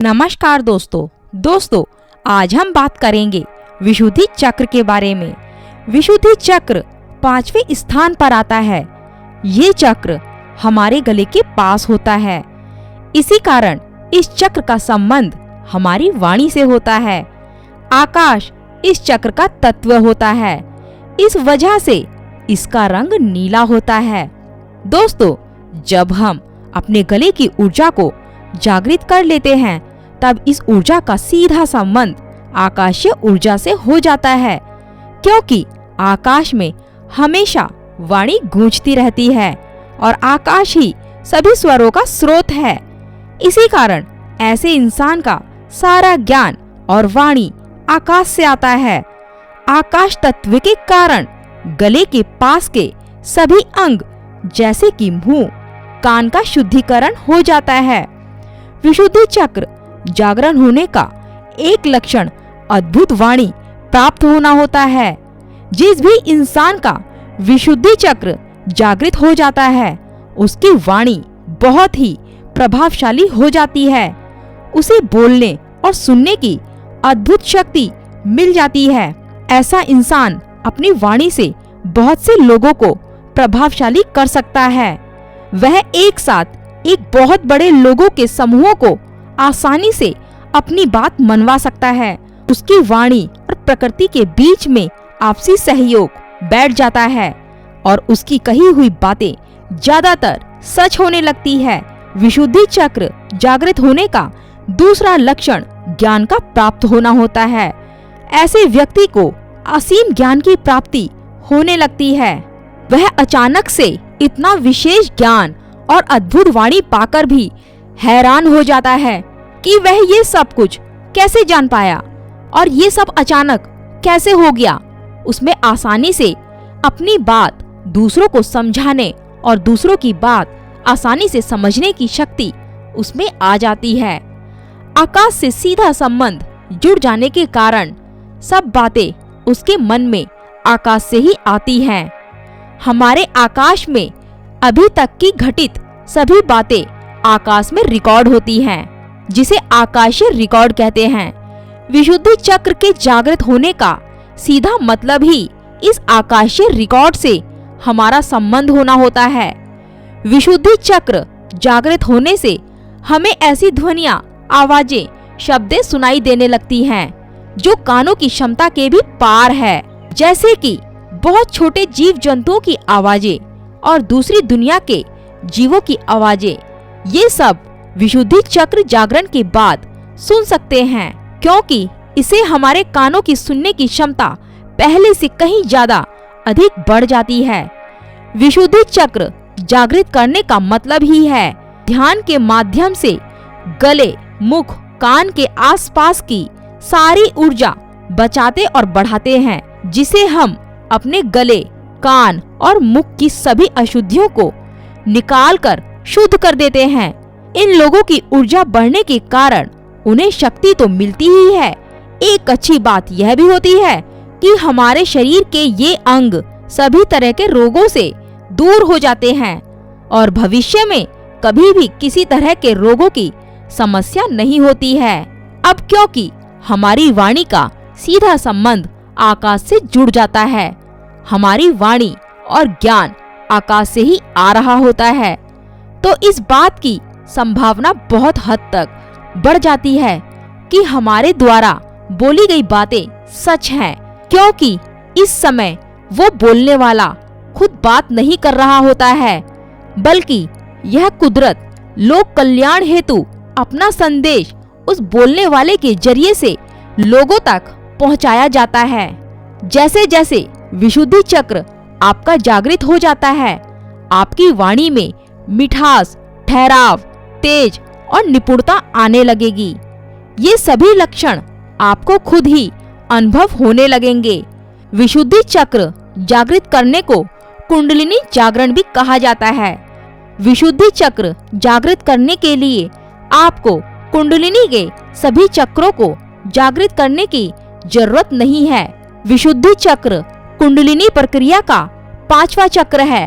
नमस्कार दोस्तों, आज हम बात करेंगे विशुद्धि चक्र के बारे में। विशुद्धि चक्र 5वें स्थान पर आता है। ये चक्र हमारे गले के पास होता है। इसी कारण इस चक्र का संबंध हमारी वाणी से होता है। आकाश इस चक्र का तत्व होता है। इस वजह से इसका रंग नीला होता है। दोस्तों, जब हम अपने गले की ऊर्जा को जागृत कर लेते हैं तब इस ऊर्जा का सीधा संबंध आकाशीय ऊर्जा से हो जाता है, क्योंकि आकाश में हमेशा वाणी गूंजती रहती है और आकाश ही सभी स्वरों का स्रोत है। इसी कारण ऐसे इंसान का सारा ज्ञान और वाणी आकाश से आता है। आकाश तत्व के कारण गले के पास के सभी अंग जैसे कि मुंह, कान का शुद्धिकरण हो जाता है। विशुद्धि चक्र जागरण होने का एक लक्षण अद्भुत वाणी प्राप्त होना होता है। जिस भी इंसान का विशुद्धि चक्र जागृत हो जाता है उसकी वाणी बहुत ही प्रभावशाली हो जाती है। उसे बोलने और सुनने की अद्भुत शक्ति मिल जाती है। ऐसा इंसान अपनी वाणी से बहुत से लोगों को प्रभावशाली कर सकता है। वह एक साथ एक बहुत बड़े लोगों के समूहों को आसानी से अपनी बात मनवा सकता है। उसकी वाणी और प्रकृति के बीच में आपसी सहयोग बैठ जाता है और उसकी कही हुई बातें ज्यादातर सच होने लगती है। विशुद्धि चक्र जागृत होने का दूसरा लक्षण ज्ञान का प्राप्त होना होता है। ऐसे व्यक्ति को असीम ज्ञान की प्राप्ति होने लगती है। वह अचानक से इतना विशेष ज्ञान और अद्भुत वाणी पाकर भी हैरान हो जाता है कि वह ये सब कुछ कैसे जान पाया और ये सब अचानक कैसे हो गया। उसमें आसानी से अपनी बात दूसरों को समझाने और दूसरों की बात आसानी से समझने की शक्ति उसमें आ जाती है। आकाश से सीधा संबंध जुड़ जाने के कारण सब बातें उसके मन में आकाश से ही आती हैं। हमारे आकाश में अभी तक की घटित सभी बातें आकाश में रिकॉर्ड होती हैं, जिसे आकाशीय रिकॉर्ड कहते हैं। विशुद्धि चक्र के जागृत होने का सीधा मतलब ही इस आकाशीय रिकॉर्ड से हमारा संबंध होना होता है। विशुद्धि चक्र जागृत होने से हमें ऐसी ध्वनियां, आवाजें, शब्दें सुनाई देने लगती हैं जो कानों की क्षमता के भी पार है, जैसे कि बहुत छोटे जीव जंतुओं की आवाजें और दूसरी दुनिया के जीवों की आवाजें। ये सब विशुद्धि चक्र जागरण के बाद सुन सकते हैं, क्योंकि इसे हमारे कानों की सुनने की क्षमता पहले से कहीं ज्यादा अधिक बढ़ जाती है। विशुद्धि चक्र जागृत करने का मतलब ही है ध्यान के माध्यम से गले, मुख, कान के आसपास की सारी ऊर्जा बचाते और बढ़ाते हैं, जिसे हम अपने गले, कान और मुख की सभी अशुद्धियों को निकालकर शुद्ध कर देते हैं। इन लोगों की ऊर्जा बढ़ने के कारण उन्हें शक्ति तो मिलती ही है। एक अच्छी बात यह भी होती है कि हमारे शरीर के ये अंग सभी तरह के रोगों से दूर हो जाते हैं और भविष्य में कभी भी किसी तरह के रोगों की समस्या नहीं होती है। अब क्योंकि हमारी वाणी का सीधा संबंध आकाश से जुड़ जाता है, हमारी वाणी और ज्ञान आकाश से ही आ रहा होता है, तो इस बात की संभावना बहुत हद तक बढ़ जाती है कि हमारे द्वारा बोली गई बातें सच हैं, क्योंकि इस समय वो बोलने वाला खुद बात नहीं कर रहा होता है, बल्कि यह कुदरत लोक कल्याण हेतु अपना संदेश उस बोलने वाले के जरिए से लोगों तक पहुंचाया जाता है। जैसे जैसे विशुद्धि चक्र आपका जागृत हो जाता है, आपकी वाणी में मिठास, ठहराव, तेज और निपुणता आने लगेगी। ये सभी लक्षण आपको खुद ही अनुभव होने लगेंगे। विशुद्धि चक्र जागृत करने को कुंडलिनी जागरण भी कहा जाता है। विशुद्धि चक्र जागृत करने के लिए आपको कुंडलिनी के सभी चक्रों को जागृत करने की जरूरत नहीं है। विशुद्धि चक्र कुंडलिनी प्रक्रिया का 5वां चक्र है।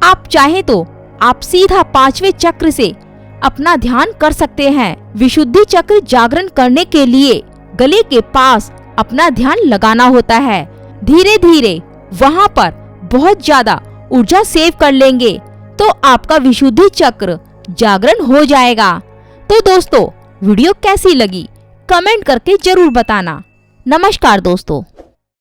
आप चाहें तो आप सीधा 5वें चक्र से अपना ध्यान कर सकते हैं। विशुद्धि चक्र जागरण करने के लिए गले के पास अपना ध्यान लगाना होता है। धीरे धीरे वहाँ पर बहुत ज्यादा ऊर्जा सेव कर लेंगे तो आपका विशुद्धि चक्र जागरण हो जाएगा। तो दोस्तों, वीडियो कैसी लगी कमेंट करके जरूर बताना। नमस्कार दोस्तों।